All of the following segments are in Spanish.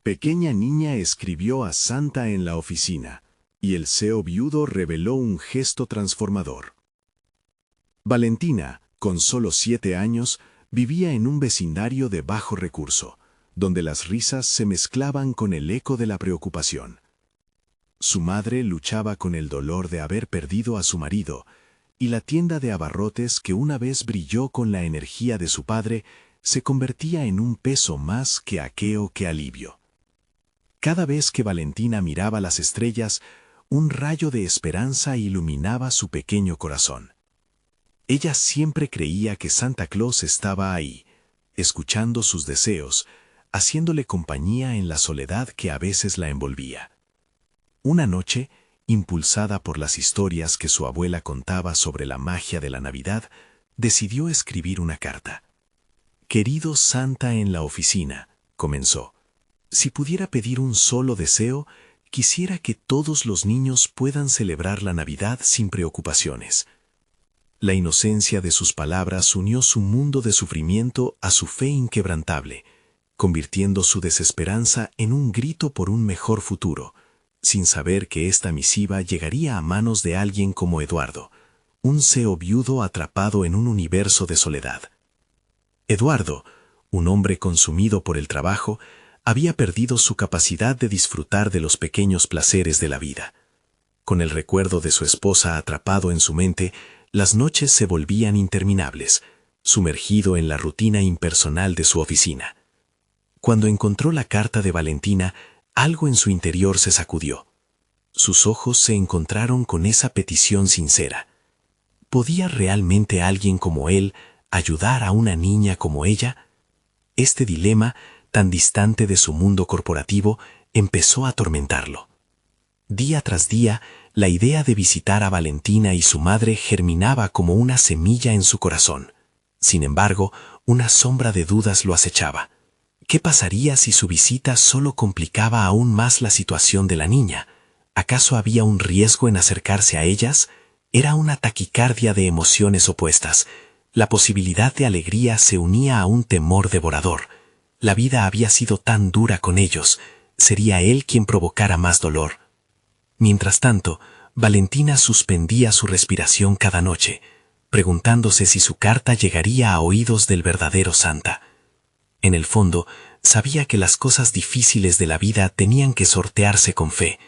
pequeña niña escribió a Santa en la oficina, y el CEO viudo reveló un gesto transformador. Valentina, con solo 7 años, vivía en un vecindario de bajo recurso, donde las risas se mezclaban con el eco de la preocupación. Su madre luchaba con el dolor de haber perdido a su marido, y la tienda de abarrotes que una vez brilló con la energía de su padre se convertía en un peso más que aqueo que alivio. Cada vez que Valentina miraba las estrellas, un rayo de esperanza iluminaba su pequeño corazón. Ella siempre creía que Santa Claus estaba ahí, escuchando sus deseos, haciéndole compañía en la soledad que a veces la envolvía. Una noche, impulsada por las historias que su abuela contaba sobre la magia de la Navidad, decidió escribir una carta. «Querido Santa en la oficina», comenzó, «si pudiera pedir un solo deseo, quisiera que todos los niños puedan celebrar la Navidad sin preocupaciones». La inocencia de sus palabras unió su mundo de sufrimiento a su fe inquebrantable, convirtiendo su desesperanza en un grito por un mejor futuro, sin saber que esta misiva llegaría a manos de alguien como Eduardo, un CEO viudo atrapado en un universo de soledad. Eduardo, un hombre consumido por el trabajo, había perdido su capacidad de disfrutar de los pequeños placeres de la vida. Con el recuerdo de su esposa atrapado en su mente, las noches se volvían interminables, sumergido en la rutina impersonal de su oficina. Cuando encontró la carta de Valentina, algo en su interior se sacudió. Sus ojos se encontraron con esa petición sincera. ¿Podía realmente alguien como él ayudar a una niña como ella? Este dilema, tan distante de su mundo corporativo, empezó a atormentarlo. Día tras día, la idea de visitar a Valentina y su madre germinaba como una semilla en su corazón. Sin embargo, una sombra de dudas lo acechaba. ¿Qué pasaría si su visita solo complicaba aún más la situación de la niña? ¿Acaso había un riesgo en acercarse a ellas? Era una taquicardia de emociones opuestas. La posibilidad de alegría se unía a un temor devorador. La vida había sido tan dura con ellos. ¿Sería él quien provocara más dolor? Mientras tanto, Valentina suspendía su respiración cada noche, preguntándose si su carta llegaría a oídos del verdadero Santa. En el fondo, sabía que las cosas difíciles de la vida tenían que sortearse con fe,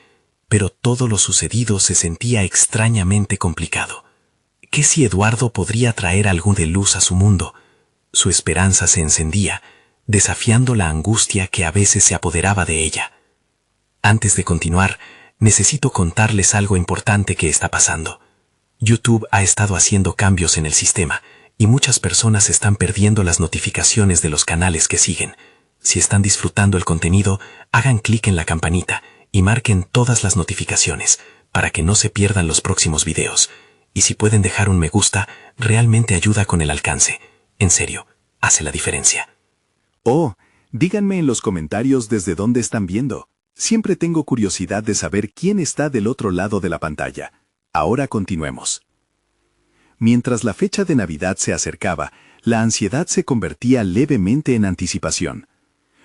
pero todo lo sucedido se sentía extrañamente complicado. ¿Qué si Eduardo podría traer algo de luz a su mundo? Su esperanza se encendía, desafiando la angustia que a veces se apoderaba de ella. Antes de continuar, necesito contarles algo importante que está pasando. YouTube ha estado haciendo cambios en el sistema y muchas personas están perdiendo las notificaciones de los canales que siguen. Si están disfrutando el contenido, hagan clic en la campanita y marquen todas las notificaciones para que no se pierdan los próximos videos. Y si pueden dejar un me gusta, realmente ayuda con el alcance. En serio, hace la diferencia. Oh, díganme en los comentarios desde dónde están viendo. Siempre tengo curiosidad de saber quién está del otro lado de la pantalla. Ahora continuemos. Mientras la fecha de Navidad se acercaba, la ansiedad se convertía levemente en anticipación.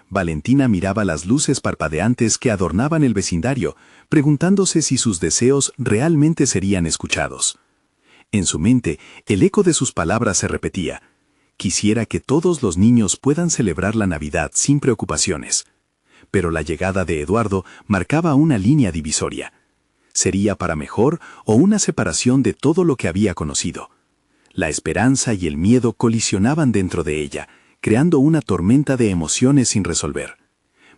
Valentina miraba las luces parpadeantes que adornaban el vecindario, preguntándose si sus deseos realmente serían escuchados. En su mente, el eco de sus palabras se repetía: quisiera que todos los niños puedan celebrar la Navidad sin preocupaciones. Pero la llegada de Eduardo marcaba una línea divisoria. ¿Sería para mejor o una separación de todo lo que había conocido? La esperanza y el miedo colisionaban dentro de ella, creando una tormenta de emociones sin resolver.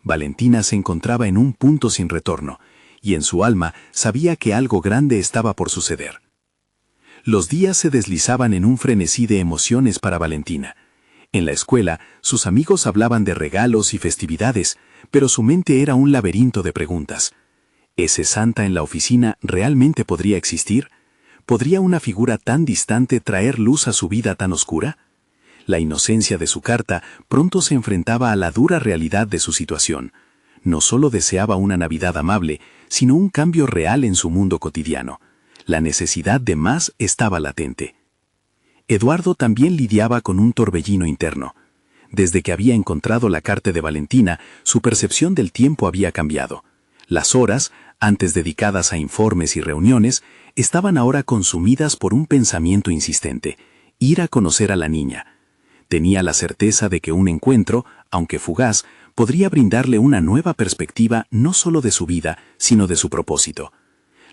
Valentina se encontraba en un punto sin retorno, y en su alma sabía que algo grande estaba por suceder. Los días se deslizaban en un frenesí de emociones para Valentina. En la escuela, sus amigos hablaban de regalos y festividades, pero su mente era un laberinto de preguntas. ¿Ese Santa en la oficina realmente podría existir? ¿Podría una figura tan distante traer luz a su vida tan oscura? La inocencia de su carta pronto se enfrentaba a la dura realidad de su situación. No solo deseaba una Navidad amable, sino un cambio real en su mundo cotidiano. La necesidad de más estaba latente. Eduardo también lidiaba con un torbellino interno. Desde que había encontrado la carta de Valentina, su percepción del tiempo había cambiado. Las horas, antes dedicadas a informes y reuniones, estaban ahora consumidas por un pensamiento insistente: ir a conocer a la niña. Tenía la certeza de que un encuentro, aunque fugaz, podría brindarle una nueva perspectiva no solo de su vida, sino de su propósito.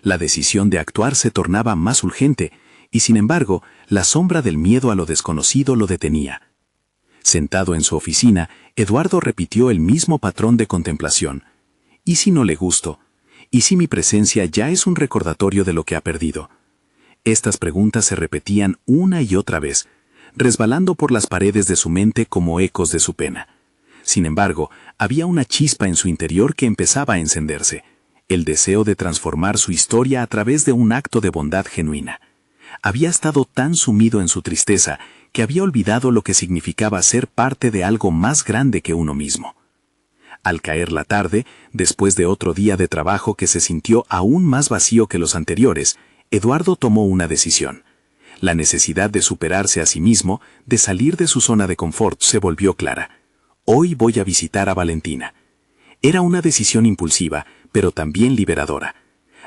La decisión de actuar se tornaba más urgente, y sin embargo, la sombra del miedo a lo desconocido lo detenía. Sentado en su oficina, Eduardo repitió el mismo patrón de contemplación. ¿Y si no le gusto? ¿Y si mi presencia ya es un recordatorio de lo que ha perdido? Estas preguntas se repetían una y otra vez, resbalando por las paredes de su mente como ecos de su pena. Sin embargo, había una chispa en su interior que empezaba a encenderse, el deseo de transformar su historia a través de un acto de bondad genuina. Había estado tan sumido en su tristeza que había olvidado lo que significaba ser parte de algo más grande que uno mismo. Al caer la tarde, después de otro día de trabajo que se sintió aún más vacío que los anteriores, Eduardo tomó una decisión. La necesidad de superarse a sí mismo, de salir de su zona de confort, se volvió clara. Hoy voy a visitar a Valentina. Era una decisión impulsiva, pero también liberadora.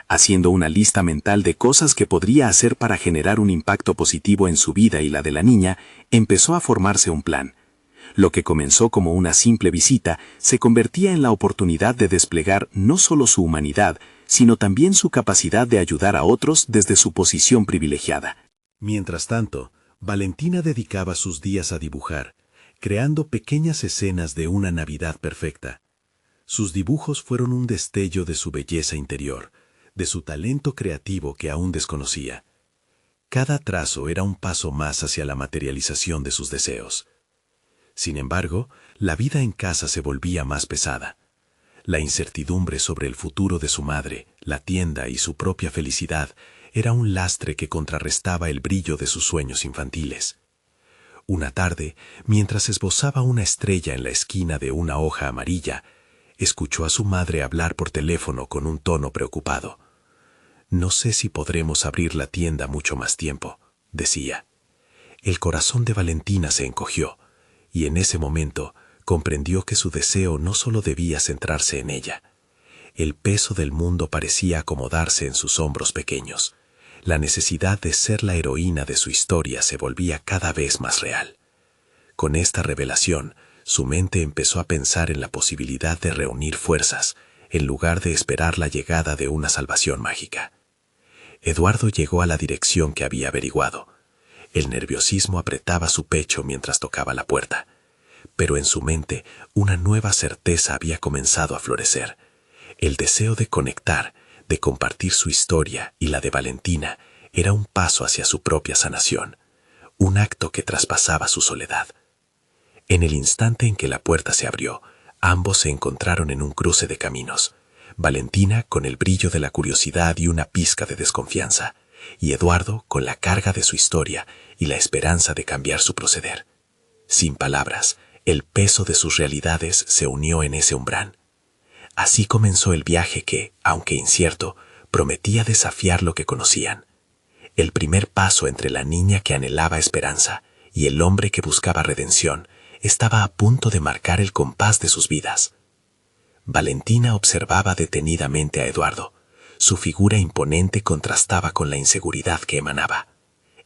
Haciendo una lista mental de cosas que podría hacer para generar un impacto positivo en su vida y la de la niña, empezó a formarse un plan. Lo que comenzó como una simple visita se convertía en la oportunidad de desplegar no solo su humanidad, sino también su capacidad de ayudar a otros desde su posición privilegiada. Mientras tanto, Valentina dedicaba sus días a dibujar, creando pequeñas escenas de una Navidad perfecta. Sus dibujos fueron un destello de su belleza interior, de su talento creativo que aún desconocía. Cada trazo era un paso más hacia la materialización de sus deseos. Sin embargo, la vida en casa se volvía más pesada. La incertidumbre sobre el futuro de su madre, la tienda y su propia felicidad era un lastre que contrarrestaba el brillo de sus sueños infantiles. Una tarde, mientras esbozaba una estrella en la esquina de una hoja amarilla, escuchó a su madre hablar por teléfono con un tono preocupado. «No sé si podremos abrir la tienda mucho más tiempo», decía. El corazón de Valentina se encogió, y en ese momento comprendió que su deseo no solo debía centrarse en ella. El peso del mundo parecía acomodarse en sus hombros pequeños. La necesidad de ser la heroína de su historia se volvía cada vez más real. Con esta revelación, su mente empezó a pensar en la posibilidad de reunir fuerzas, en lugar de esperar la llegada de una salvación mágica. Eduardo llegó a la dirección que había averiguado. El nerviosismo apretaba su pecho mientras tocaba la puerta. Pero en su mente, una nueva certeza había comenzado a florecer. El deseo de conectar, de compartir su historia y la de Valentina, era un paso hacia su propia sanación, un acto que traspasaba su soledad. En el instante en que la puerta se abrió, ambos se encontraron en un cruce de caminos. Valentina con el brillo de la curiosidad y una pizca de desconfianza, y Eduardo con la carga de su historia y la esperanza de cambiar su proceder. Sin palabras, el peso de sus realidades se unió en ese umbral. Así comenzó el viaje que, aunque incierto, prometía desafiar lo que conocían. El primer paso entre la niña que anhelaba esperanza y el hombre que buscaba redención estaba a punto de marcar el compás de sus vidas. Valentina observaba detenidamente a Eduardo. Su figura imponente contrastaba con la inseguridad que emanaba.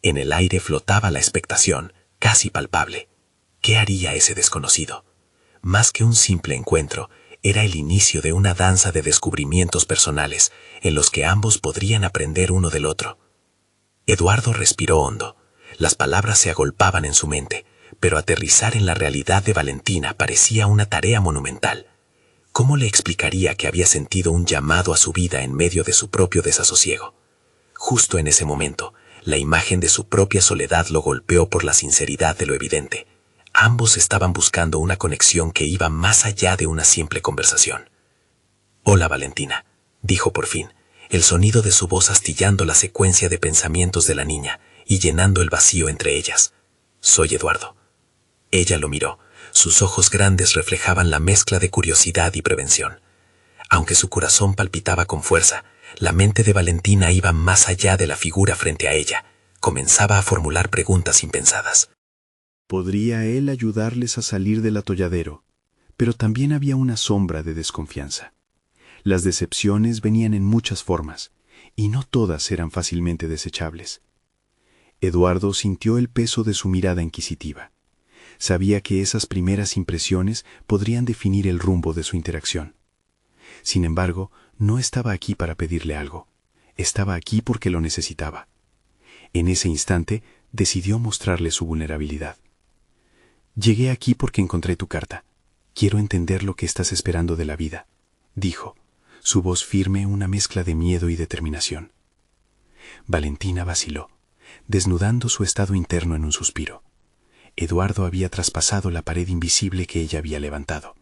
En el aire flotaba la expectación, casi palpable. ¿Qué haría ese desconocido? Más que un simple encuentro, era el inicio de una danza de descubrimientos personales en los que ambos podrían aprender uno del otro. Eduardo respiró hondo. Las palabras se agolpaban en su mente, pero aterrizar en la realidad de Valentina parecía una tarea monumental. ¿Cómo le explicaría que había sentido un llamado a su vida en medio de su propio desasosiego? Justo en ese momento, la imagen de su propia soledad lo golpeó por la sinceridad de lo evidente. Ambos estaban buscando una conexión que iba más allá de una simple conversación. «Hola, Valentina», dijo por fin, el sonido de su voz astillando la secuencia de pensamientos de la niña y llenando el vacío entre ellas. «Soy Eduardo». Ella lo miró. Sus ojos grandes reflejaban la mezcla de curiosidad y prevención. Aunque su corazón palpitaba con fuerza, la mente de Valentina iba más allá de la figura frente a ella. Comenzaba a formular preguntas impensadas. Podría él ayudarles a salir del atolladero, pero también había una sombra de desconfianza. Las decepciones venían en muchas formas, y no todas eran fácilmente desechables. Eduardo sintió el peso de su mirada inquisitiva. Sabía que esas primeras impresiones podrían definir el rumbo de su interacción. Sin embargo, no estaba aquí para pedirle algo. Estaba aquí porque lo necesitaba. En ese instante, decidió mostrarle su vulnerabilidad. «Llegué aquí porque encontré tu carta. Quiero entender lo que estás esperando de la vida», dijo, su voz firme una mezcla de miedo y determinación. Valentina vaciló, desnudando su estado interno en un suspiro. Eduardo había traspasado la pared invisible que ella había levantado.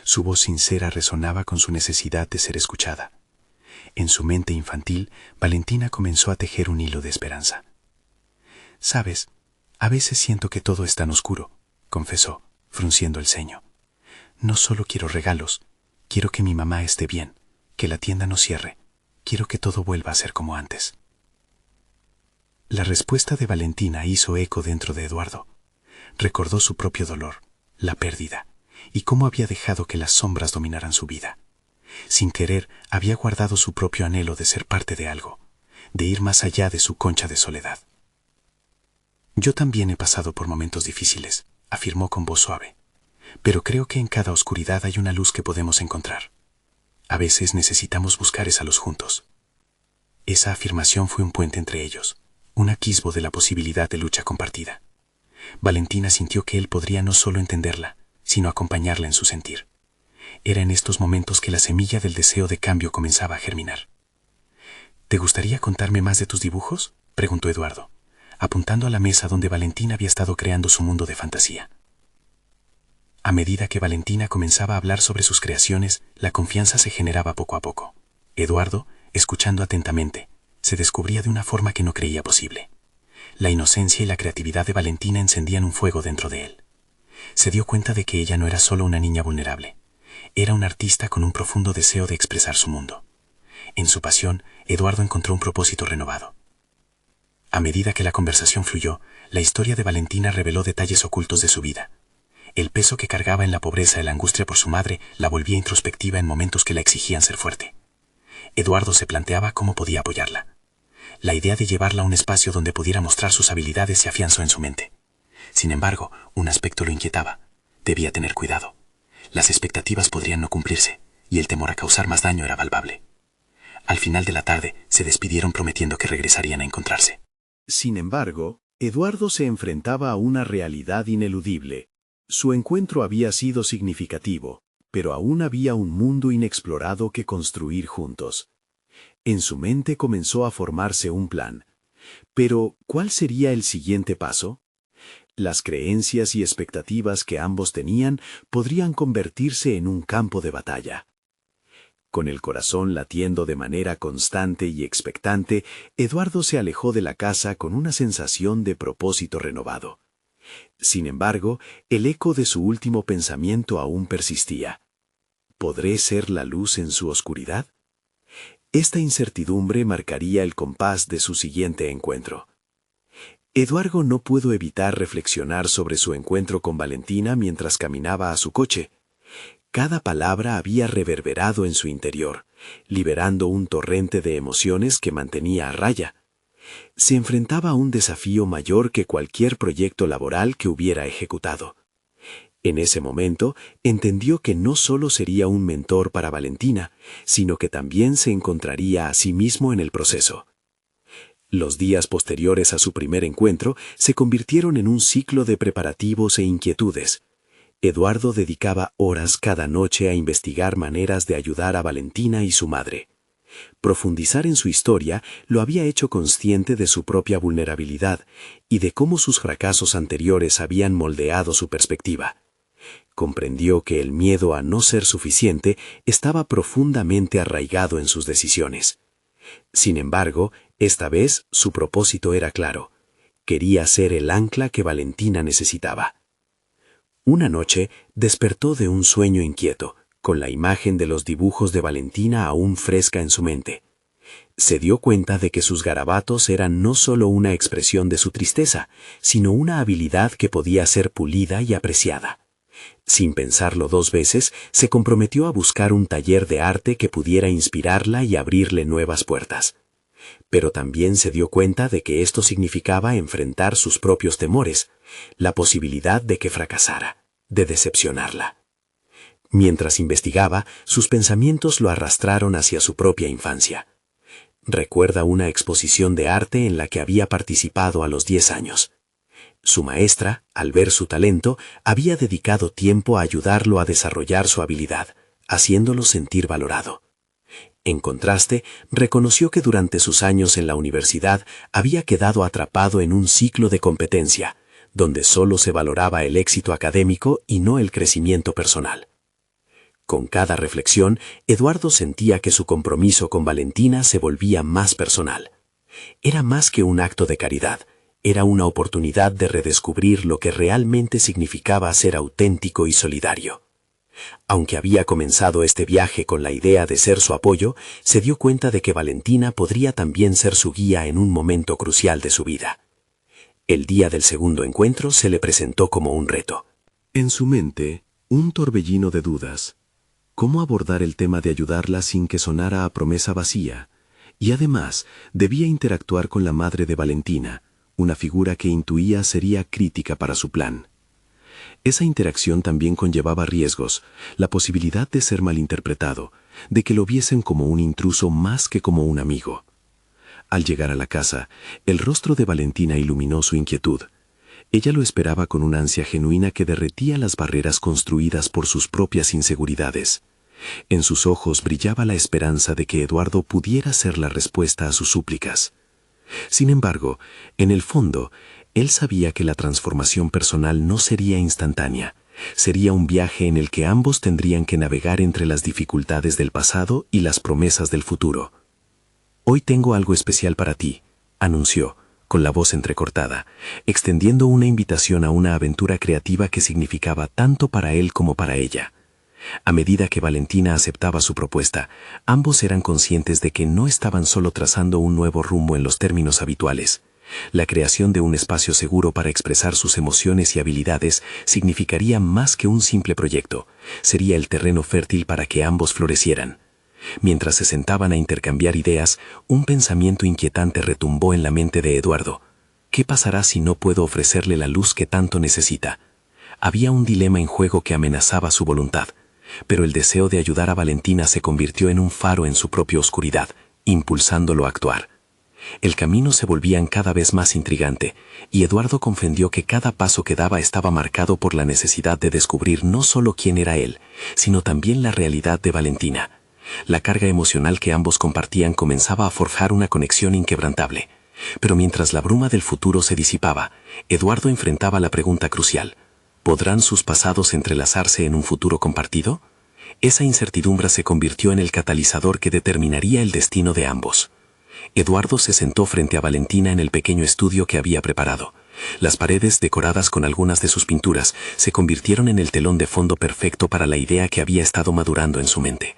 Su voz sincera resonaba con su necesidad de ser escuchada. En su mente infantil, Valentina comenzó a tejer un hilo de esperanza. «Sabes, a veces siento que todo es tan oscuro», confesó, frunciendo el ceño. «No solo quiero regalos, quiero que mi mamá esté bien, que la tienda no cierre, quiero que todo vuelva a ser como antes». La respuesta de Valentina hizo eco dentro de Eduardo. Recordó su propio dolor, la pérdida, y cómo había dejado que las sombras dominaran su vida. Sin querer, había guardado su propio anhelo de ser parte de algo, de ir más allá de su concha de soledad. «Yo también he pasado por momentos difíciles», afirmó con voz suave, «pero creo que en cada oscuridad hay una luz que podemos encontrar. A veces necesitamos buscar esa luz juntos». Esa afirmación fue un puente entre ellos, un atisbo de la posibilidad de lucha compartida. Valentina sintió que él podría no solo entenderla, sino acompañarla en su sentir. Era en estos momentos que la semilla del deseo de cambio comenzaba a germinar. «¿Te gustaría contarme más de tus dibujos?», preguntó Eduardo, apuntando a la mesa donde Valentina había estado creando su mundo de fantasía. A medida que Valentina comenzaba a hablar sobre sus creaciones, la confianza se generaba poco a poco. Eduardo, escuchando atentamente, se descubría de una forma que no creía posible. La inocencia y la creatividad de Valentina encendían un fuego dentro de él. Se dio cuenta de que ella no era solo una niña vulnerable. Era un artista con un profundo deseo de expresar su mundo. En su pasión, Eduardo encontró un propósito renovado. A medida que la conversación fluyó, la historia de Valentina reveló detalles ocultos de su vida. El peso que cargaba en la pobreza y la angustia por su madre la volvía introspectiva en momentos que la exigían ser fuerte. Eduardo se planteaba cómo podía apoyarla. La idea de llevarla a un espacio donde pudiera mostrar sus habilidades se afianzó en su mente. Sin embargo, un aspecto lo inquietaba. Debía tener cuidado. Las expectativas podrían no cumplirse, y el temor a causar más daño era palpable. Al final de la tarde, se despidieron prometiendo que regresarían a encontrarse. Sin embargo, Eduardo se enfrentaba a una realidad ineludible. Su encuentro había sido significativo, pero aún había un mundo inexplorado que construir juntos. En su mente comenzó a formarse un plan. Pero, ¿cuál sería el siguiente paso? Las creencias y expectativas que ambos tenían podrían convertirse en un campo de batalla. Con el corazón latiendo de manera constante y expectante, Eduardo se alejó de la casa con una sensación de propósito renovado. Sin embargo, el eco de su último pensamiento aún persistía. ¿Podré ser la luz en su oscuridad? Esta incertidumbre marcaría el compás de su siguiente encuentro. Eduardo no pudo evitar reflexionar sobre su encuentro con Valentina mientras caminaba a su coche. Cada palabra había reverberado en su interior, liberando un torrente de emociones que mantenía a raya. Se enfrentaba a un desafío mayor que cualquier proyecto laboral que hubiera ejecutado. En ese momento, entendió que no solo sería un mentor para Valentina, sino que también se encontraría a sí mismo en el proceso. Los días posteriores a su primer encuentro se convirtieron en un ciclo de preparativos e inquietudes. Eduardo dedicaba horas cada noche a investigar maneras de ayudar a Valentina y su madre. Profundizar en su historia lo había hecho consciente de su propia vulnerabilidad y de cómo sus fracasos anteriores habían moldeado su perspectiva. Comprendió que el miedo a no ser suficiente estaba profundamente arraigado en sus decisiones. Sin embargo, esta vez su propósito era claro. Quería ser el ancla que Valentina necesitaba. Una noche despertó de un sueño inquieto, con la imagen de los dibujos de Valentina aún fresca en su mente. Se dio cuenta de que sus garabatos eran no solo una expresión de su tristeza, sino una habilidad que podía ser pulida y apreciada. Sin pensarlo dos veces, se comprometió a buscar un taller de arte que pudiera inspirarla y abrirle nuevas puertas. Pero también se dio cuenta de que esto significaba enfrentar sus propios temores, la posibilidad de que fracasara, de decepcionarla. Mientras investigaba, sus pensamientos lo arrastraron hacia su propia infancia. Recuerda una exposición de arte en la que había participado a los 10 años. Su maestra, al ver su talento, había dedicado tiempo a ayudarlo a desarrollar su habilidad, haciéndolo sentir valorado. En contraste, reconoció que durante sus años en la universidad había quedado atrapado en un ciclo de competencia, donde solo se valoraba el éxito académico y no el crecimiento personal. Con cada reflexión, Eduardo sentía que su compromiso con Valentina se volvía más personal. Era más que un acto de caridad, era una oportunidad de redescubrir lo que realmente significaba ser auténtico y solidario. Aunque había comenzado este viaje con la idea de ser su apoyo, se dio cuenta de que Valentina podría también ser su guía en un momento crucial de su vida. El día del segundo encuentro se le presentó como un reto. En su mente, un torbellino de dudas. ¿Cómo abordar el tema de ayudarla sin que sonara a promesa vacía? Y además, debía interactuar con la madre de Valentina, una figura que intuía sería crítica para su plan. Esa interacción también conllevaba riesgos, la posibilidad de ser malinterpretado, de que lo viesen como un intruso más que como un amigo. Al llegar a la casa, el rostro de Valentina iluminó su inquietud. Ella lo esperaba con una ansia genuina que derretía las barreras construidas por sus propias inseguridades. En sus ojos brillaba la esperanza de que Eduardo pudiera ser la respuesta a sus súplicas. Sin embargo, en el fondo, él sabía que la transformación personal no sería instantánea. Sería un viaje en el que ambos tendrían que navegar entre las dificultades del pasado y las promesas del futuro. «Hoy tengo algo especial para ti», anunció, con la voz entrecortada, extendiendo una invitación a una aventura creativa que significaba tanto para él como para ella. A medida que Valentina aceptaba su propuesta, ambos eran conscientes de que no estaban solo trazando un nuevo rumbo en los términos habituales. La creación de un espacio seguro para expresar sus emociones y habilidades significaría más que un simple proyecto, sería el terreno fértil para que ambos florecieran. Mientras se sentaban a intercambiar ideas, un pensamiento inquietante retumbó en la mente de Eduardo. ¿Qué pasará si no puedo ofrecerle la luz que tanto necesita? Había un dilema en juego que amenazaba su voluntad, pero el deseo de ayudar a Valentina se convirtió en un faro en su propia oscuridad, impulsándolo a actuar. El camino se volvía cada vez más intrigante, y Eduardo comprendió que cada paso que daba estaba marcado por la necesidad de descubrir no solo quién era él, sino también la realidad de Valentina. La carga emocional que ambos compartían comenzaba a forjar una conexión inquebrantable. Pero mientras la bruma del futuro se disipaba, Eduardo enfrentaba la pregunta crucial: ¿podrán sus pasados entrelazarse en un futuro compartido? Esa incertidumbre se convirtió en el catalizador que determinaría el destino de ambos. Eduardo se sentó frente a Valentina en el pequeño estudio que había preparado. Las paredes, decoradas con algunas de sus pinturas, se convirtieron en el telón de fondo perfecto para la idea que había estado madurando en su mente.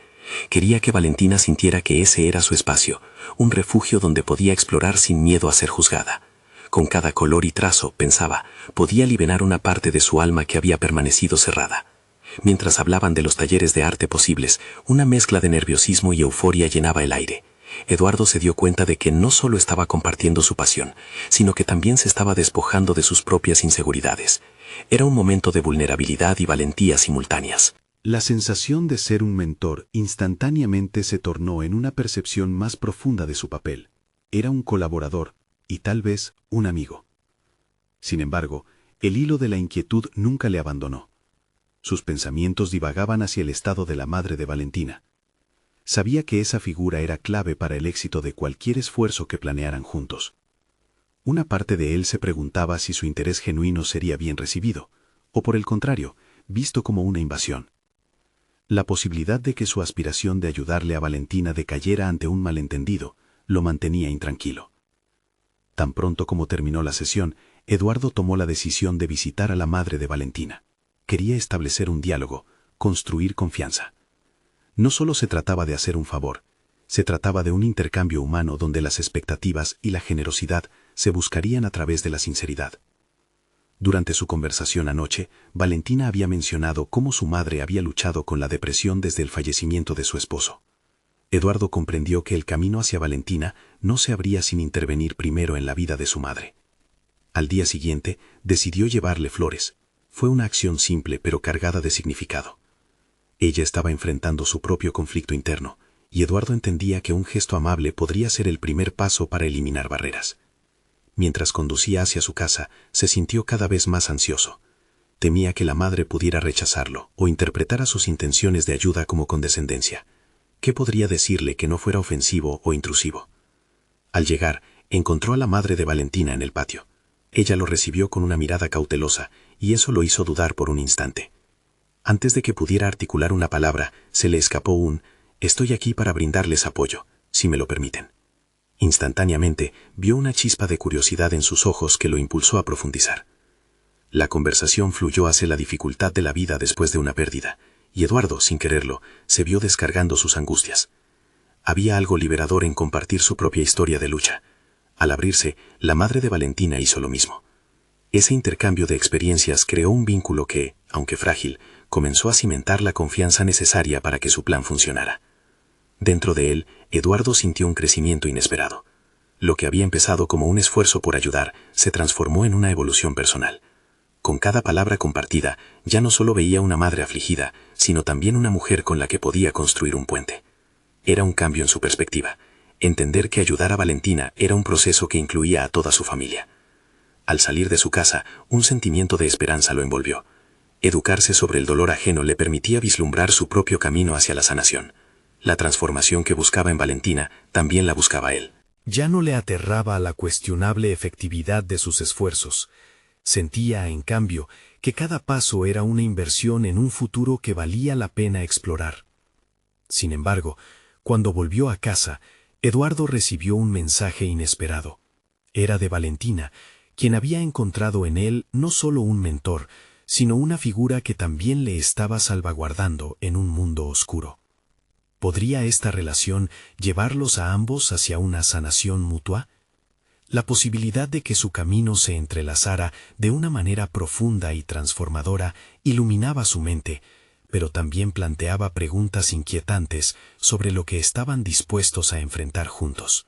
Quería que Valentina sintiera que ese era su espacio, un refugio donde podía explorar sin miedo a ser juzgada. Con cada color y trazo, pensaba, podía liberar una parte de su alma que había permanecido cerrada. Mientras hablaban de los talleres de arte posibles, una mezcla de nerviosismo y euforia llenaba el aire. Eduardo se dio cuenta de que no solo estaba compartiendo su pasión, sino que también se estaba despojando de sus propias inseguridades. Era un momento de vulnerabilidad y valentía simultáneas. La sensación de ser un mentor instantáneamente se tornó en una percepción más profunda de su papel. Era un colaborador y tal vez un amigo. Sin embargo, el hilo de la inquietud nunca le abandonó. Sus pensamientos divagaban hacia el estado de la madre de Valentina. Sabía que esa figura era clave para el éxito de cualquier esfuerzo que planearan juntos. Una parte de él se preguntaba si su interés genuino sería bien recibido, o por el contrario, visto como una invasión. La posibilidad de que su aspiración de ayudarle a Valentina decayera ante un malentendido lo mantenía intranquilo. Tan pronto como terminó la sesión, Eduardo tomó la decisión de visitar a la madre de Valentina. Quería establecer un diálogo, construir confianza. No solo se trataba de hacer un favor, Se trataba de un intercambio humano donde las expectativas y la generosidad se buscarían a través de la sinceridad. Durante su conversación anoche, Valentina había mencionado cómo su madre había luchado con la depresión desde el fallecimiento de su esposo. Eduardo comprendió que el camino hacia Valentina no se abría sin intervenir primero en la vida de su madre. Al día siguiente, decidió llevarle flores. Fue una acción simple pero cargada de significado. Ella estaba enfrentando su propio conflicto interno, y Eduardo entendía que un gesto amable podría ser el primer paso para eliminar barreras. Mientras conducía hacia su casa, se sintió cada vez más ansioso. Temía que la madre pudiera rechazarlo o interpretara sus intenciones de ayuda como condescendencia. ¿Qué podría decirle que no fuera ofensivo o intrusivo? Al llegar, encontró a la madre de Valentina en el patio. Ella lo recibió con una mirada cautelosa, y eso lo hizo dudar por un instante. Antes de que pudiera articular una palabra, se le escapó un «Estoy aquí para brindarles apoyo, si me lo permiten». Instantáneamente, vio una chispa de curiosidad en sus ojos que lo impulsó a profundizar. La conversación fluyó hacia la dificultad de la vida después de una pérdida, y Eduardo, sin quererlo, se vio descargando sus angustias. Había algo liberador en compartir su propia historia de lucha. Al abrirse, la madre de Valentina hizo lo mismo. Ese intercambio de experiencias creó un vínculo que, aunque frágil, comenzó a cimentar la confianza necesaria para que su plan funcionara. Dentro de él, Eduardo sintió un crecimiento inesperado. Lo que había empezado como un esfuerzo por ayudar se transformó en una evolución personal. Con cada palabra compartida, ya no solo veía una madre afligida, sino también una mujer con la que podía construir un puente. Era un cambio en su perspectiva. Entender que ayudar a Valentina era un proceso que incluía a toda su familia. Al salir de su casa, un sentimiento de esperanza lo envolvió. Educarse sobre el dolor ajeno le permitía vislumbrar su propio camino hacia la sanación. La transformación que buscaba en Valentina también la buscaba él. Ya no le aterraba la cuestionable efectividad de sus esfuerzos. Sentía, en cambio, que cada paso era una inversión en un futuro que valía la pena explorar. Sin embargo, cuando volvió a casa, Eduardo recibió un mensaje inesperado. Era de Valentina, quien había encontrado en él no solo un mentor, sino una figura que también le estaba salvaguardando en un mundo oscuro. ¿Podría esta relación llevarlos a ambos hacia una sanación mutua? La posibilidad de que su camino se entrelazara de una manera profunda y transformadora iluminaba su mente, pero también planteaba preguntas inquietantes sobre lo que estaban dispuestos a enfrentar juntos.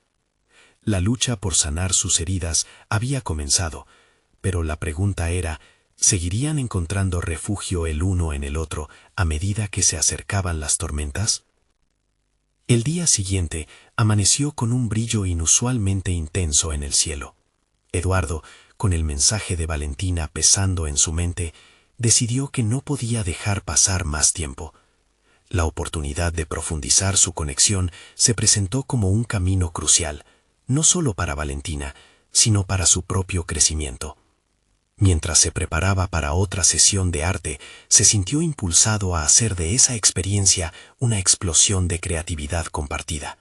La lucha por sanar sus heridas había comenzado, pero la pregunta era, ¿seguirían encontrando refugio el uno en el otro a medida que se acercaban las tormentas? El día siguiente amaneció con un brillo inusualmente intenso en el cielo. Eduardo, con el mensaje de Valentina pesando en su mente, decidió que no podía dejar pasar más tiempo. La oportunidad de profundizar su conexión se presentó como un camino crucial, no solo para Valentina, sino para su propio crecimiento. Mientras se preparaba para otra sesión de arte, se sintió impulsado a hacer de esa experiencia una explosión de creatividad compartida.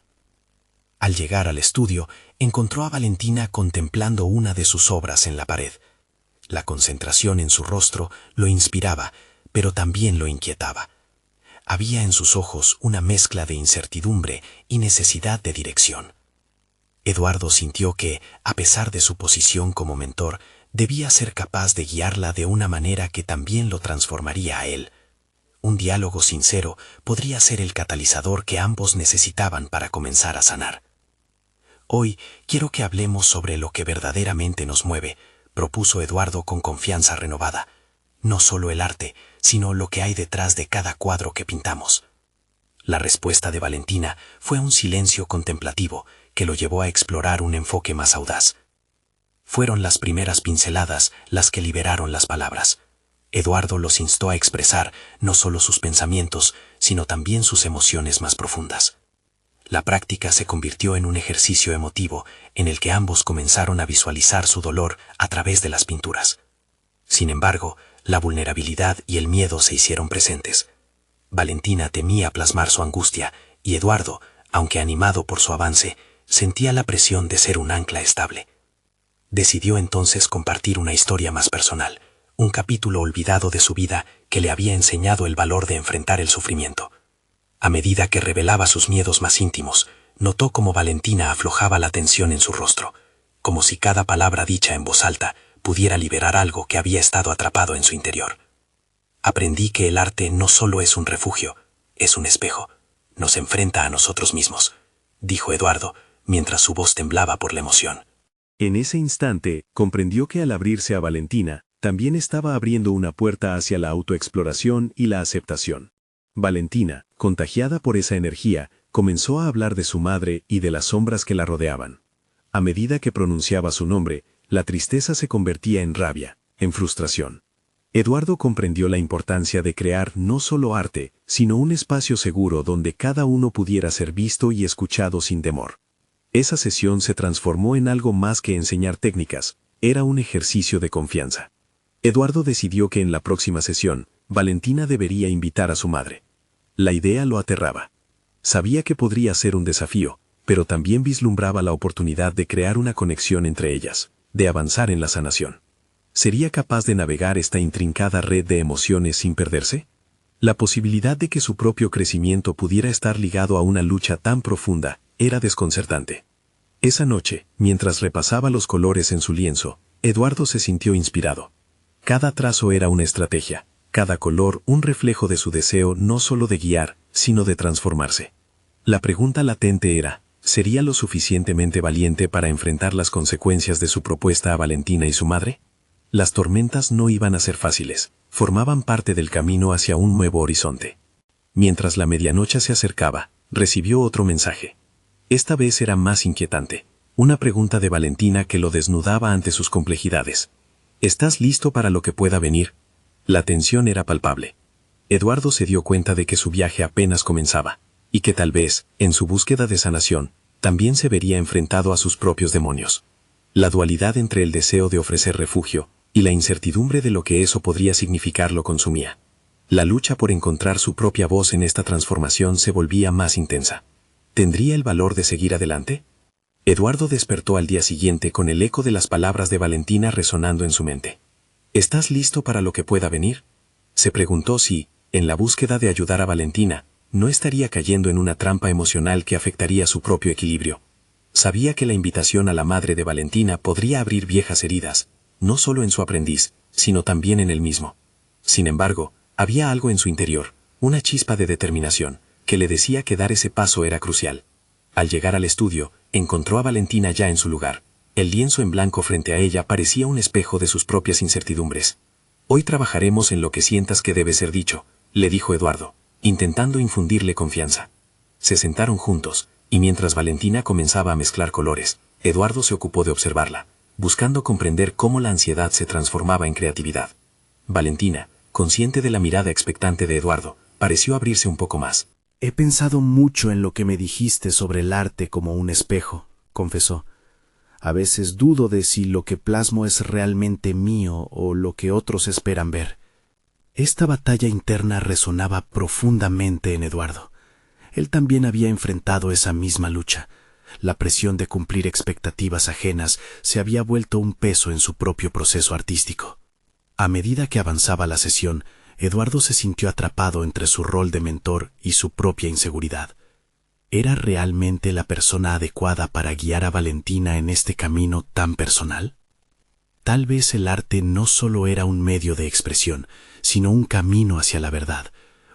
Al llegar al estudio, encontró a Valentina contemplando una de sus obras en la pared. La concentración en su rostro lo inspiraba, pero también lo inquietaba. Había en sus ojos una mezcla de incertidumbre y necesidad de dirección. Eduardo sintió que, a pesar de su posición como mentor, debía ser capaz de guiarla de una manera que también lo transformaría a él. Un diálogo sincero podría ser el catalizador que ambos necesitaban para comenzar a sanar. Hoy quiero que hablemos sobre lo que verdaderamente nos mueve, propuso Eduardo con confianza renovada. No solo el arte, sino lo que hay detrás de cada cuadro que pintamos. La respuesta de Valentina fue un silencio contemplativo que lo llevó a explorar un enfoque más audaz. Fueron las primeras pinceladas las que liberaron las palabras. Eduardo los instó a expresar no solo sus pensamientos, sino también sus emociones más profundas. La práctica se convirtió en un ejercicio emotivo en el que ambos comenzaron a visualizar su dolor a través de las pinturas. Sin embargo, la vulnerabilidad y el miedo se hicieron presentes. Valentina temía plasmar su angustia y Eduardo, aunque animado por su avance, sentía la presión de ser un ancla estable. Decidió entonces compartir una historia más personal, un capítulo olvidado de su vida que le había enseñado el valor de enfrentar el sufrimiento. A medida que revelaba sus miedos más íntimos, notó cómo Valentina aflojaba la tensión en su rostro, como si cada palabra dicha en voz alta pudiera liberar algo que había estado atrapado en su interior. Aprendí que el arte no solo es un refugio, es un espejo, nos enfrenta a nosotros mismos, dijo Eduardo, mientras su voz temblaba por la emoción. En ese instante, comprendió que al abrirse a Valentina, también estaba abriendo una puerta hacia la autoexploración y la aceptación. Valentina, contagiada por esa energía, comenzó a hablar de su madre y de las sombras que la rodeaban. A medida que pronunciaba su nombre, la tristeza se convertía en rabia, en frustración. Eduardo comprendió la importancia de crear no solo arte, sino un espacio seguro donde cada uno pudiera ser visto y escuchado sin temor. Esa sesión se transformó en algo más que enseñar técnicas, era un ejercicio de confianza. Eduardo decidió que en la próxima sesión, Valentina debería invitar a su madre. La idea lo aterraba. Sabía que podría ser un desafío, pero también vislumbraba la oportunidad de crear una conexión entre ellas, de avanzar en la sanación. ¿Sería capaz de navegar esta intrincada red de emociones sin perderse? La posibilidad de que su propio crecimiento pudiera estar ligado a una lucha tan profunda era desconcertante. Esa noche, mientras repasaba los colores en su lienzo, Eduardo se sintió inspirado. Cada trazo era una estrategia, cada color un reflejo de su deseo no solo de guiar, sino de transformarse. La pregunta latente era, ¿sería lo suficientemente valiente para enfrentar las consecuencias de su propuesta a Valentina y su madre? Las tormentas no iban a ser fáciles, formaban parte del camino hacia un nuevo horizonte. Mientras la medianoche se acercaba, recibió otro mensaje. Esta vez era más inquietante, una pregunta de Valentina que lo desnudaba ante sus complejidades. ¿Estás listo para lo que pueda venir? La tensión era palpable. Eduardo se dio cuenta de que su viaje apenas comenzaba, y que tal vez, en su búsqueda de sanación, también se vería enfrentado a sus propios demonios. La dualidad entre el deseo de ofrecer refugio y la incertidumbre de lo que eso podría significar lo consumía. La lucha por encontrar su propia voz en esta transformación se volvía más intensa. ¿Tendría el valor de seguir adelante? Eduardo despertó al día siguiente con el eco de las palabras de Valentina resonando en su mente. ¿Estás listo para lo que pueda venir? Se preguntó si, en la búsqueda de ayudar a Valentina, no estaría cayendo en una trampa emocional que afectaría su propio equilibrio. Sabía que la invitación a la madre de Valentina podría abrir viejas heridas, no solo en su aprendiz, sino también en él mismo. Sin embargo, había algo en su interior, una chispa de determinación, que le decía que dar ese paso era crucial. Al llegar al estudio, encontró a Valentina ya en su lugar. El lienzo en blanco frente a ella parecía un espejo de sus propias incertidumbres. Hoy trabajaremos en lo que sientas que debe ser dicho, le dijo Eduardo, intentando infundirle confianza. Se sentaron juntos, y mientras Valentina comenzaba a mezclar colores, Eduardo se ocupó de observarla, buscando comprender cómo la ansiedad se transformaba en creatividad. Valentina, consciente de la mirada expectante de Eduardo, pareció abrirse un poco más. He pensado mucho en lo que me dijiste sobre el arte como un espejo, confesó. A veces dudo de si lo que plasmo es realmente mío o lo que otros esperan ver. Esta batalla interna resonaba profundamente en Eduardo. Él también había enfrentado esa misma lucha. La presión de cumplir expectativas ajenas se había vuelto un peso en su propio proceso artístico. A medida que avanzaba la sesión, Eduardo se sintió atrapado entre su rol de mentor y su propia inseguridad. ¿Era realmente la persona adecuada para guiar a Valentina en este camino tan personal? Tal vez el arte no solo era un medio de expresión, sino un camino hacia la verdad,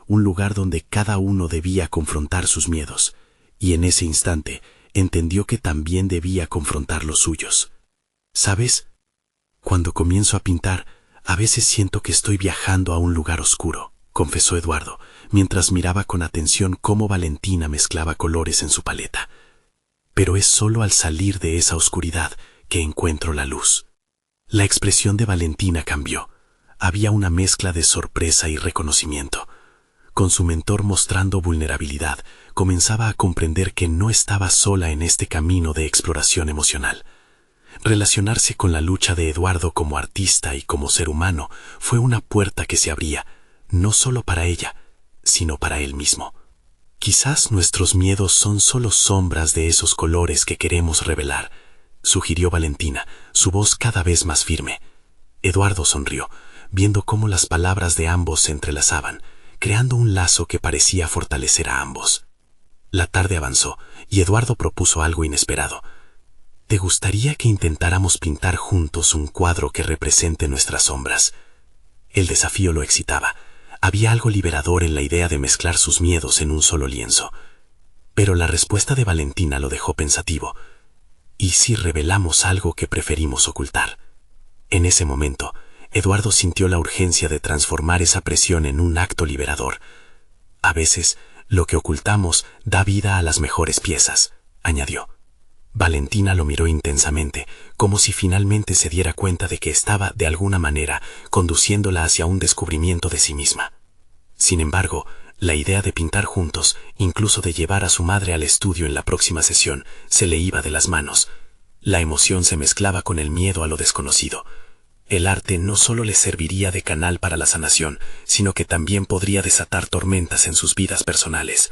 un lugar donde cada uno debía confrontar sus miedos, y en ese instante entendió que también debía confrontar los suyos. ¿Sabes? Cuando comienzo a pintar, a veces siento que estoy viajando a un lugar oscuro, confesó Eduardo, mientras miraba con atención cómo Valentina mezclaba colores en su paleta. Pero es solo al salir de esa oscuridad que encuentro la luz. La expresión de Valentina cambió. Había una mezcla de sorpresa y reconocimiento. Con su mentor mostrando vulnerabilidad, comenzaba a comprender que no estaba sola en este camino de exploración emocional. Relacionarse con la lucha de Eduardo como artista y como ser humano fue una puerta que se abría, no solo para ella, sino para él mismo. Quizás nuestros miedos son solo sombras de esos colores que queremos revelar, sugirió Valentina, su voz cada vez más firme. Eduardo sonrió, viendo cómo las palabras de ambos se entrelazaban, creando un lazo que parecía fortalecer a ambos. La tarde avanzó y Eduardo propuso algo inesperado. ¿Te gustaría que intentáramos pintar juntos un cuadro que represente nuestras sombras? El desafío lo excitaba. Había algo liberador en la idea de mezclar sus miedos en un solo lienzo. Pero la respuesta de Valentina lo dejó pensativo. ¿Y si revelamos algo que preferimos ocultar? En ese momento, Eduardo sintió la urgencia de transformar esa presión en un acto liberador. A veces, lo que ocultamos da vida a las mejores piezas, añadió. Valentina lo miró intensamente, como si finalmente se diera cuenta de que estaba, de alguna manera, conduciéndola hacia un descubrimiento de sí misma. Sin embargo, la idea de pintar juntos, incluso de llevar a su madre al estudio en la próxima sesión, se le iba de las manos. La emoción se mezclaba con el miedo a lo desconocido. El arte no solo le serviría de canal para la sanación, sino que también podría desatar tormentas en sus vidas personales.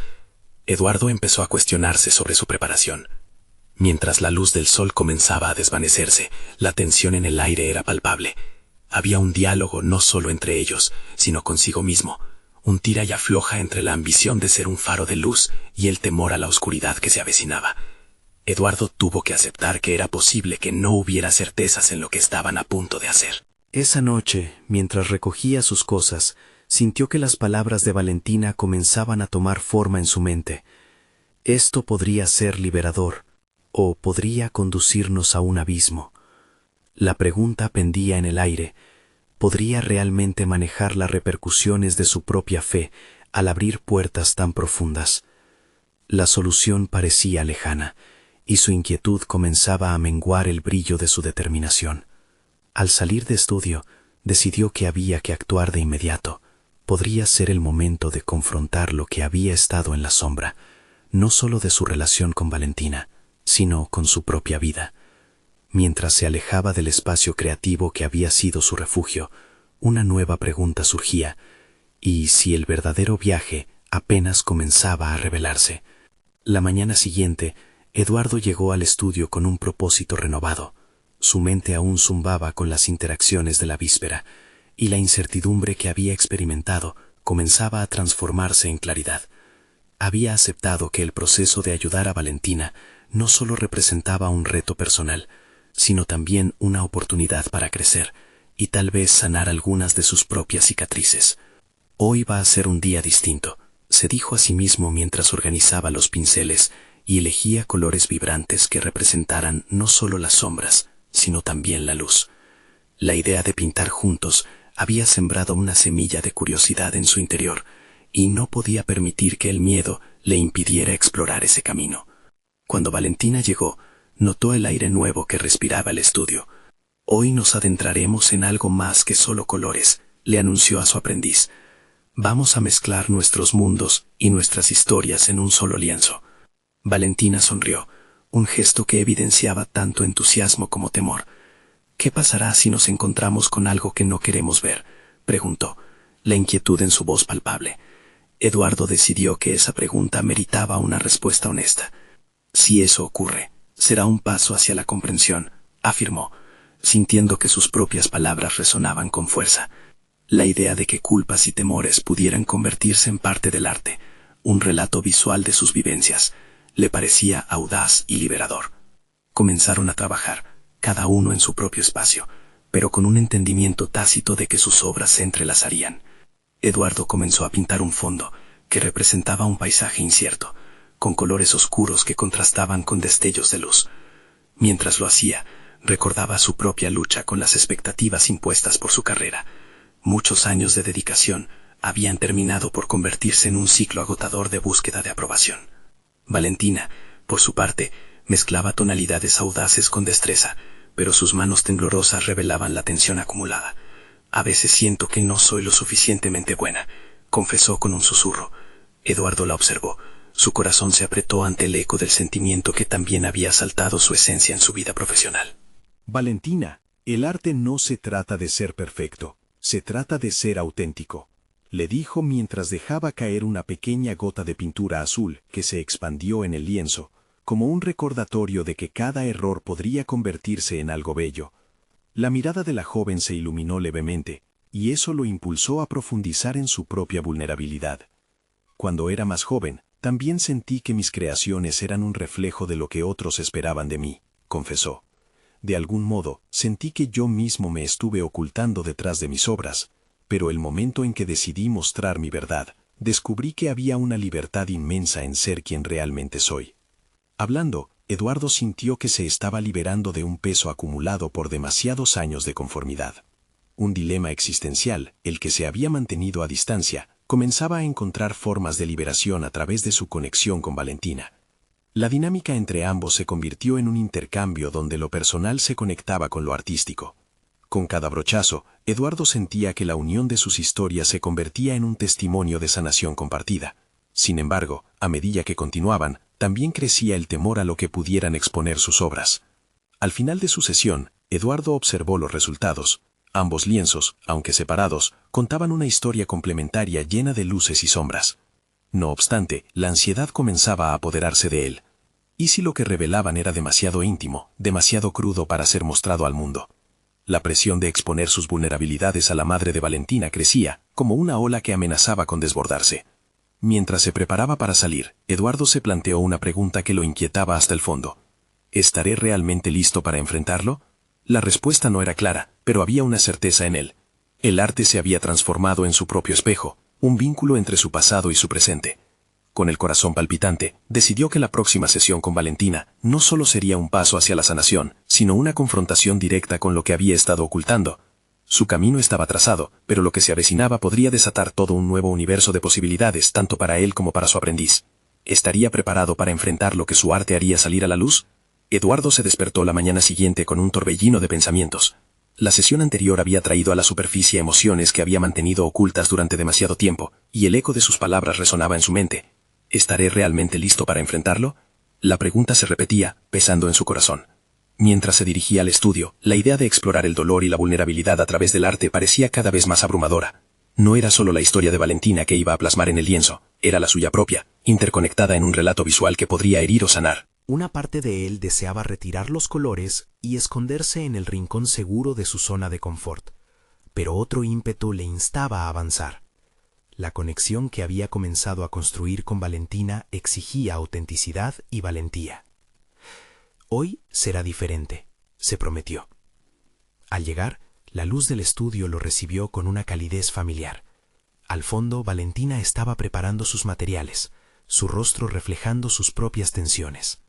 Eduardo empezó a cuestionarse sobre su preparación. Mientras la luz del sol comenzaba a desvanecerse, la tensión en el aire era palpable. Había un diálogo no solo entre ellos, sino consigo mismo, un tira y afloja entre la ambición de ser un faro de luz y el temor a la oscuridad que se avecinaba. Eduardo tuvo que aceptar que era posible que no hubiera certezas en lo que estaban a punto de hacer. Esa noche, mientras recogía sus cosas, sintió que las palabras de Valentina comenzaban a tomar forma en su mente. Esto podría ser liberador, o podría conducirnos a un abismo. La pregunta pendía en el aire. ¿Podría realmente manejar las repercusiones de su propia fe al abrir puertas tan profundas? La solución parecía lejana, y su inquietud comenzaba a menguar el brillo de su determinación. Al salir de estudio, decidió que había que actuar de inmediato. Podría ser el momento de confrontar lo que había estado en la sombra, no solo de su relación con Valentina, sino con su propia vida. Mientras se alejaba del espacio creativo que había sido su refugio, una nueva pregunta surgía, y si el verdadero viaje apenas comenzaba a revelarse. La mañana siguiente, Eduardo llegó al estudio con un propósito renovado. Su mente aún zumbaba con las interacciones de la víspera, y la incertidumbre que había experimentado comenzaba a transformarse en claridad. Había aceptado que el proceso de ayudar a Valentina no solo representaba un reto personal, sino también una oportunidad para crecer y tal vez sanar algunas de sus propias cicatrices. Hoy va a ser un día distinto, se dijo a sí mismo mientras organizaba los pinceles y elegía colores vibrantes que representaran no solo las sombras, sino también la luz. La idea de pintar juntos había sembrado una semilla de curiosidad en su interior, y no podía permitir que el miedo le impidiera explorar ese camino. Cuando Valentina llegó, notó el aire nuevo que respiraba el estudio. «Hoy nos adentraremos en algo más que solo colores», le anunció a su aprendiz. «Vamos a mezclar nuestros mundos y nuestras historias en un solo lienzo». Valentina sonrió, un gesto que evidenciaba tanto entusiasmo como temor. «¿Qué pasará si nos encontramos con algo que no queremos ver?», preguntó, la inquietud en su voz palpable. Eduardo decidió que esa pregunta meritaba una respuesta honesta. «Si eso ocurre, será un paso hacia la comprensión», afirmó, sintiendo que sus propias palabras resonaban con fuerza. La idea de que culpas y temores pudieran convertirse en parte del arte, un relato visual de sus vivencias, le parecía audaz y liberador. Comenzaron a trabajar, cada uno en su propio espacio, pero con un entendimiento tácito de que sus obras se entrelazarían. Eduardo comenzó a pintar un fondo que representaba un paisaje incierto, con colores oscuros que contrastaban con destellos de luz. Mientras lo hacía, recordaba su propia lucha con las expectativas impuestas por su carrera. Muchos años de dedicación habían terminado por convertirse en un ciclo agotador de búsqueda de aprobación. Valentina, por su parte, mezclaba tonalidades audaces con destreza, pero sus manos temblorosas revelaban la tensión acumulada. «A veces siento que no soy lo suficientemente buena», confesó con un susurro. Eduardo la observó. Su corazón se apretó ante el eco del sentimiento que también había asaltado su esencia en su vida profesional. Valentina, el arte no se trata de ser perfecto, se trata de ser auténtico, le dijo mientras dejaba caer una pequeña gota de pintura azul que se expandió en el lienzo, como un recordatorio de que cada error podría convertirse en algo bello. La mirada de la joven se iluminó levemente, y eso lo impulsó a profundizar en su propia vulnerabilidad. Cuando era más joven, También sentí que mis creaciones eran un reflejo de lo que otros esperaban de mí, confesó. De algún modo, sentí que yo mismo me estuve ocultando detrás de mis obras, pero el momento en que decidí mostrar mi verdad, descubrí que había una libertad inmensa en ser quien realmente soy. Hablando, Eduardo sintió que se estaba liberando de un peso acumulado por demasiados años de conformidad. Un dilema existencial, el que se había mantenido a distancia, comenzaba a encontrar formas de liberación a través de su conexión con Valentina. La dinámica entre ambos se convirtió en un intercambio donde lo personal se conectaba con lo artístico. Con cada brochazo, Eduardo sentía que la unión de sus historias se convertía en un testimonio de sanación compartida. Sin embargo, a medida que continuaban, también crecía el temor a lo que pudieran exponer sus obras. Al final de su sesión, Eduardo observó los resultados. Ambos lienzos, aunque separados, contaban una historia complementaria llena de luces y sombras. No obstante, la ansiedad comenzaba a apoderarse de él. ¿Y si lo que revelaban era demasiado íntimo, demasiado crudo para ser mostrado al mundo? La presión de exponer sus vulnerabilidades a la madre de Valentina crecía, como una ola que amenazaba con desbordarse. Mientras se preparaba para salir, Eduardo se planteó una pregunta que lo inquietaba hasta el fondo. ¿Estaré realmente listo para enfrentarlo? La respuesta no era clara, pero había una certeza en él. El arte se había transformado en su propio espejo, un vínculo entre su pasado y su presente. Con el corazón palpitante, decidió que la próxima sesión con Valentina no solo sería un paso hacia la sanación, sino una confrontación directa con lo que había estado ocultando. Su camino estaba trazado, pero lo que se avecinaba podría desatar todo un nuevo universo de posibilidades tanto para él como para su aprendiz. ¿Estaría preparado para enfrentar lo que su arte haría salir a la luz? Eduardo se despertó la mañana siguiente con un torbellino de pensamientos. La sesión anterior había traído a la superficie emociones que había mantenido ocultas durante demasiado tiempo, y el eco de sus palabras resonaba en su mente. ¿Estaré realmente listo para enfrentarlo? La pregunta se repetía, pesando en su corazón. Mientras se dirigía al estudio, la idea de explorar el dolor y la vulnerabilidad a través del arte parecía cada vez más abrumadora. No era solo la historia de Valentina que iba a plasmar en el lienzo, era la suya propia, interconectada en un relato visual que podría herir o sanar. Una parte de él deseaba retirar los colores y esconderse en el rincón seguro de su zona de confort, pero otro ímpetu le instaba a avanzar. La conexión que había comenzado a construir con Valentina exigía autenticidad y valentía. Hoy será diferente, se prometió. Al llegar, la luz del estudio lo recibió con una calidez familiar. Al fondo, Valentina estaba preparando sus materiales, su rostro reflejando sus propias tensiones.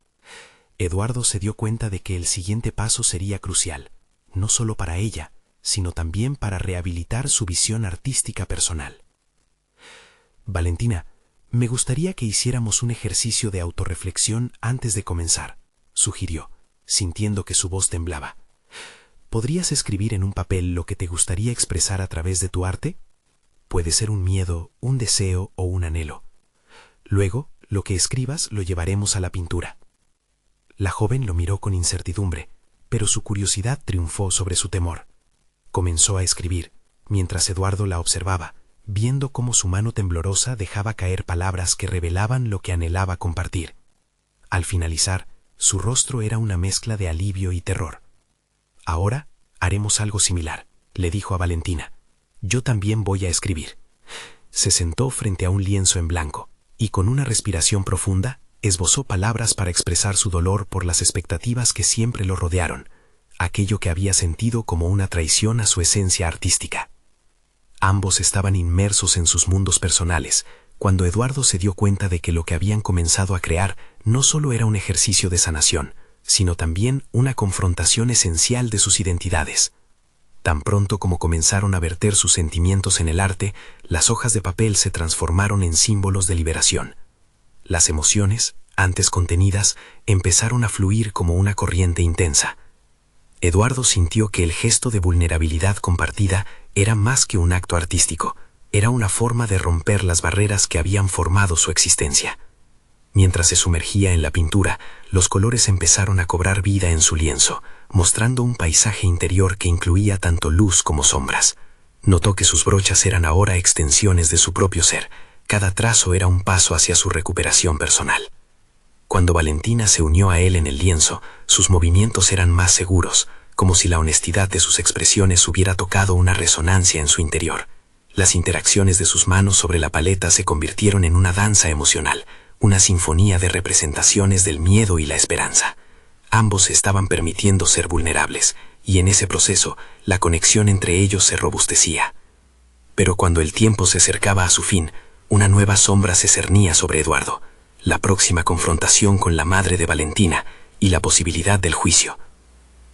Eduardo se dio cuenta de que el siguiente paso sería crucial, no solo para ella, sino también para rehabilitar su visión artística personal. Valentina, me gustaría que hiciéramos un ejercicio de autorreflexión antes de comenzar, sugirió, sintiendo que su voz temblaba. ¿Podrías escribir en un papel lo que te gustaría expresar a través de tu arte? Puede ser un miedo, un deseo o un anhelo. Luego, lo que escribas lo llevaremos a la pintura. La joven lo miró con incertidumbre, pero su curiosidad triunfó sobre su temor. Comenzó a escribir, mientras Eduardo la observaba, viendo cómo su mano temblorosa dejaba caer palabras que revelaban lo que anhelaba compartir. Al finalizar, su rostro era una mezcla de alivio y terror. Ahora haremos algo similar, le dijo a Valentina. Yo también voy a escribir. Se sentó frente a un lienzo en blanco, y con una respiración profunda, esbozó palabras para expresar su dolor por las expectativas que siempre lo rodearon, aquello que había sentido como una traición a su esencia artística. Ambos estaban inmersos en sus mundos personales, cuando Eduardo se dio cuenta de que lo que habían comenzado a crear no solo era un ejercicio de sanación, sino también una confrontación esencial de sus identidades. Tan pronto como comenzaron a verter sus sentimientos en el arte, las hojas de papel se transformaron en símbolos de liberación. Las emociones, antes contenidas, empezaron a fluir como una corriente intensa. Eduardo sintió que el gesto de vulnerabilidad compartida era más que un acto artístico, era una forma de romper las barreras que habían formado su existencia. Mientras se sumergía en la pintura, los colores empezaron a cobrar vida en su lienzo, mostrando un paisaje interior que incluía tanto luz como sombras. Notó que sus brochas eran ahora extensiones de su propio ser. Cada trazo era un paso hacia su recuperación personal. Cuando Valentina se unió a él en el lienzo, sus movimientos eran más seguros, como si la honestidad de sus expresiones hubiera tocado una resonancia en su interior. Las interacciones de sus manos sobre la paleta se convirtieron en una danza emocional, una sinfonía de representaciones del miedo y la esperanza. Ambos se estaban permitiendo ser vulnerables, y en ese proceso la conexión entre ellos se robustecía. Pero cuando el tiempo se acercaba a su fin, una nueva sombra se cernía sobre Eduardo, la próxima confrontación con la madre de Valentina y la posibilidad del juicio.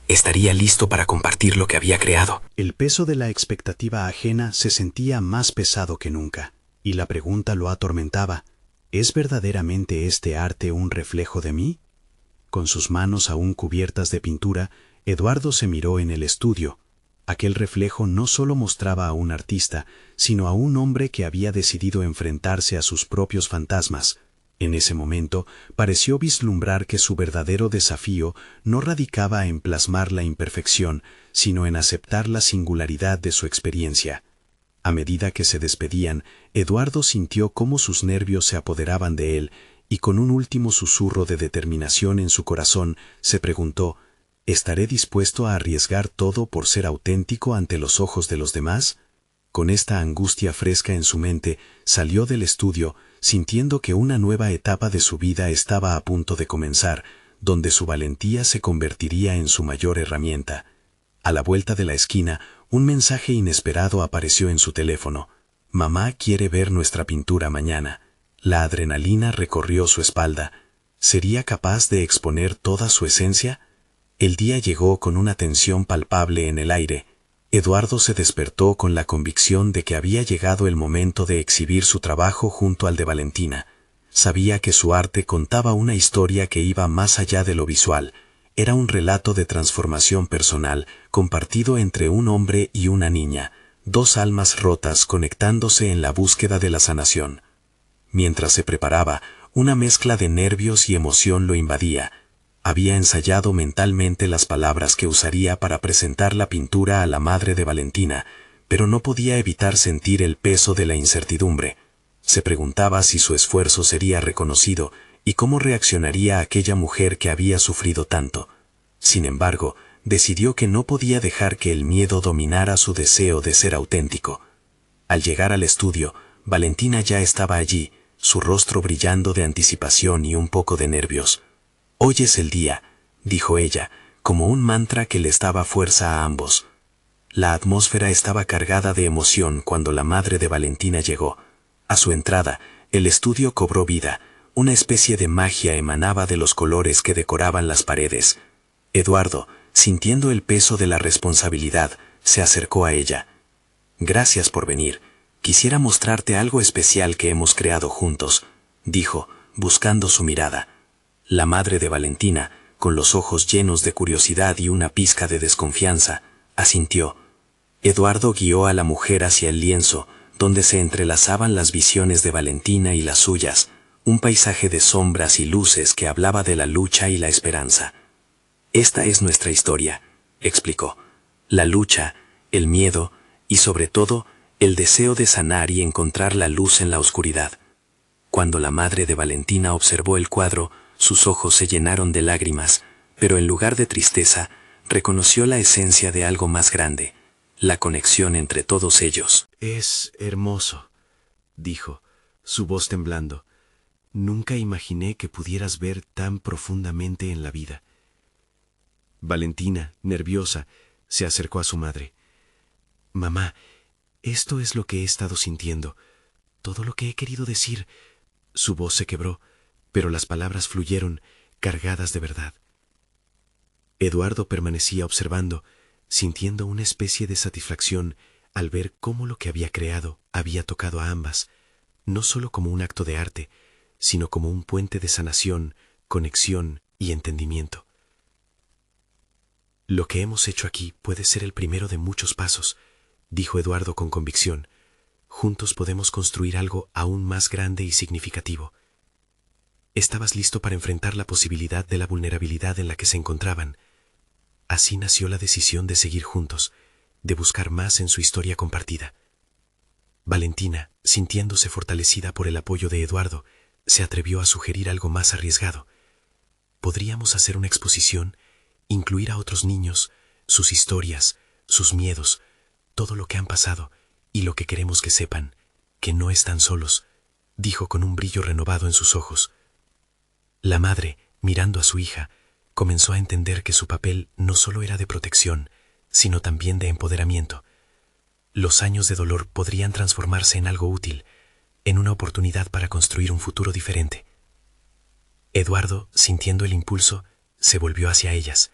Estaría listo para compartir lo que había creado. El peso de la expectativa ajena se sentía más pesado que nunca, y la pregunta lo atormentaba: ¿es verdaderamente este arte un reflejo de mí? Con sus manos aún cubiertas de pintura, Eduardo se miró en el estudio. Aquel reflejo no solo mostraba a un artista, sino a un hombre que había decidido enfrentarse a sus propios fantasmas. En ese momento pareció vislumbrar que su verdadero desafío no radicaba en plasmar la imperfección, sino en aceptar la singularidad de su experiencia. A medida que se despedían, Eduardo sintió cómo sus nervios se apoderaban de él, y con un último susurro de determinación en su corazón, se preguntó: ¿estaré dispuesto a arriesgar todo por ser auténtico ante los ojos de los demás? Con esta angustia fresca en su mente, salió del estudio, sintiendo que una nueva etapa de su vida estaba a punto de comenzar, donde su valentía se convertiría en su mayor herramienta. A la vuelta de la esquina, un mensaje inesperado apareció en su teléfono: «Mamá quiere ver nuestra pintura mañana». La adrenalina recorrió su espalda. ¿Sería capaz de exponer toda su esencia? El día llegó con una tensión palpable en el aire. Eduardo se despertó con la convicción de que había llegado el momento de exhibir su trabajo junto al de Valentina. Sabía que su arte contaba una historia que iba más allá de lo visual. Era un relato de transformación personal, compartido entre un hombre y una niña, dos almas rotas conectándose en la búsqueda de la sanación. Mientras se preparaba, una mezcla de nervios y emoción lo invadía. Había ensayado mentalmente las palabras que usaría para presentar la pintura a la madre de Valentina, pero no podía evitar sentir el peso de la incertidumbre. Se preguntaba si su esfuerzo sería reconocido y cómo reaccionaría aquella mujer que había sufrido tanto. Sin embargo, decidió que no podía dejar que el miedo dominara su deseo de ser auténtico. Al llegar al estudio, Valentina ya estaba allí, su rostro brillando de anticipación y un poco de nervios. «Hoy es el día», dijo ella, como un mantra que les daba fuerza a ambos. La atmósfera estaba cargada de emoción cuando la madre de Valentina llegó. A su entrada, el estudio cobró vida, una especie de magia emanaba de los colores que decoraban las paredes. Eduardo, sintiendo el peso de la responsabilidad, se acercó a ella. «Gracias por venir. Quisiera mostrarte algo especial que hemos creado juntos», dijo, buscando su mirada. La madre de Valentina, con los ojos llenos de curiosidad y una pizca de desconfianza, asintió. Eduardo guió a la mujer hacia el lienzo, donde se entrelazaban las visiones de Valentina y las suyas, un paisaje de sombras y luces que hablaba de la lucha y la esperanza. «Esta es nuestra historia», explicó. «La lucha, el miedo y, sobre todo, el deseo de sanar y encontrar la luz en la oscuridad». Cuando la madre de Valentina observó el cuadro, sus ojos se llenaron de lágrimas, pero en lugar de tristeza, reconoció la esencia de algo más grande, la conexión entre todos ellos. «Es hermoso», dijo, su voz temblando. «Nunca imaginé que pudieras ver tan profundamente en la vida». Valentina, nerviosa, se acercó a su madre. «Mamá, esto es lo que he estado sintiendo, todo lo que he querido decir». Su voz se quebró, pero las palabras fluyeron, cargadas de verdad. Eduardo permanecía observando, sintiendo una especie de satisfacción al ver cómo lo que había creado había tocado a ambas, no solo como un acto de arte, sino como un puente de sanación, conexión y entendimiento. «Lo que hemos hecho aquí puede ser el primero de muchos pasos», dijo Eduardo con convicción. «Juntos podemos construir algo aún más grande y significativo». Estabas listo para enfrentar la posibilidad de la vulnerabilidad en la que se encontraban. Así nació la decisión de seguir juntos, de buscar más en su historia compartida. Valentina, sintiéndose fortalecida por el apoyo de Eduardo, se atrevió a sugerir algo más arriesgado. «Podríamos hacer una exposición, incluir a otros niños, sus historias, sus miedos, todo lo que han pasado y lo que queremos que sepan, que no están solos, dijo con un brillo renovado en sus ojos. La madre, mirando a su hija, comenzó a entender que su papel no solo era de protección, sino también de empoderamiento. Los años de dolor podrían transformarse en algo útil, en una oportunidad para construir un futuro diferente. Eduardo, sintiendo el impulso, se volvió hacia ellas.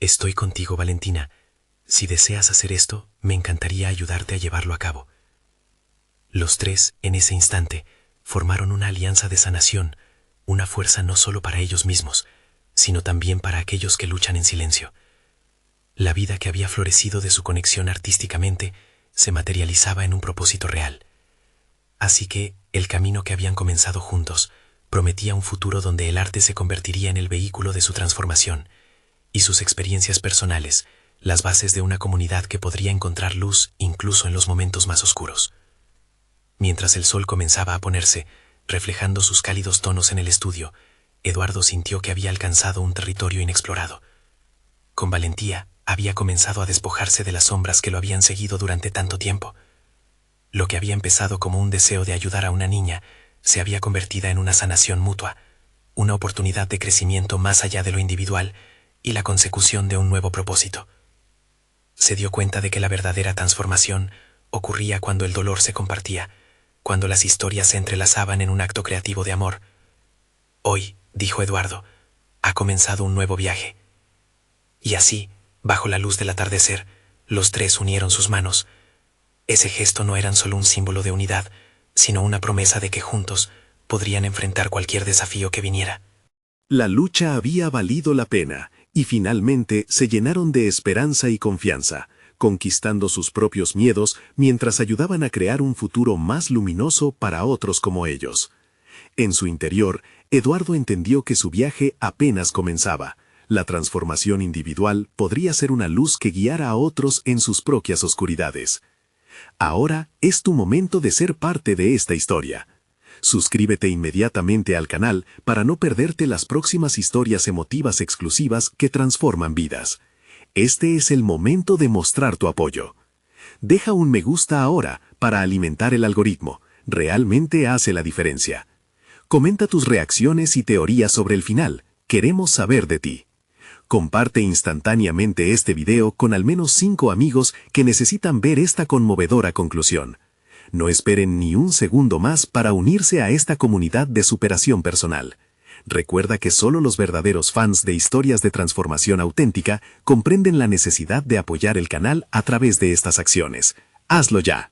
«Estoy contigo, Valentina. Si deseas hacer esto, me encantaría ayudarte a llevarlo a cabo». Los tres, en ese instante, formaron una alianza de sanación, una fuerza no solo para ellos mismos, sino también para aquellos que luchan en silencio. La vida que había florecido de su conexión artísticamente se materializaba en un propósito real. Así que el camino que habían comenzado juntos prometía un futuro donde el arte se convertiría en el vehículo de su transformación, y sus experiencias personales, las bases de una comunidad que podría encontrar luz incluso en los momentos más oscuros. Mientras el sol comenzaba a ponerse, reflejando sus cálidos tonos en el estudio, Eduardo sintió que había alcanzado un territorio inexplorado. Con valentía, había comenzado a despojarse de las sombras que lo habían seguido durante tanto tiempo. Lo que había empezado como un deseo de ayudar a una niña se había convertido en una sanación mutua, una oportunidad de crecimiento más allá de lo individual y la consecución de un nuevo propósito. Se dio cuenta de que la verdadera transformación ocurría cuando el dolor se compartía, cuando las historias se entrelazaban en un acto creativo de amor. «Hoy», dijo Eduardo, «ha comenzado un nuevo viaje». Y así, bajo la luz del atardecer, los tres unieron sus manos. Ese gesto no era solo un símbolo de unidad, sino una promesa de que juntos podrían enfrentar cualquier desafío que viniera. La lucha había valido la pena, y finalmente se llenaron de esperanza y confianza, conquistando sus propios miedos mientras ayudaban a crear un futuro más luminoso para otros como ellos. En su interior, Eduardo entendió que su viaje apenas comenzaba. La transformación individual podría ser una luz que guiara a otros en sus propias oscuridades. Ahora es tu momento de ser parte de esta historia. Suscríbete inmediatamente al canal para no perderte las próximas historias emotivas exclusivas que transforman vidas. Este es el momento de mostrar tu apoyo. Deja un me gusta ahora para alimentar el algoritmo. Realmente hace la diferencia. Comenta tus reacciones y teorías sobre el final. Queremos saber de ti. Comparte instantáneamente este video con al menos 5 amigos que necesitan ver esta conmovedora conclusión. No esperen ni un segundo más para unirse a esta comunidad de superación personal. Recuerda que solo los verdaderos fans de historias de transformación auténtica comprenden la necesidad de apoyar el canal a través de estas acciones. ¡Hazlo ya!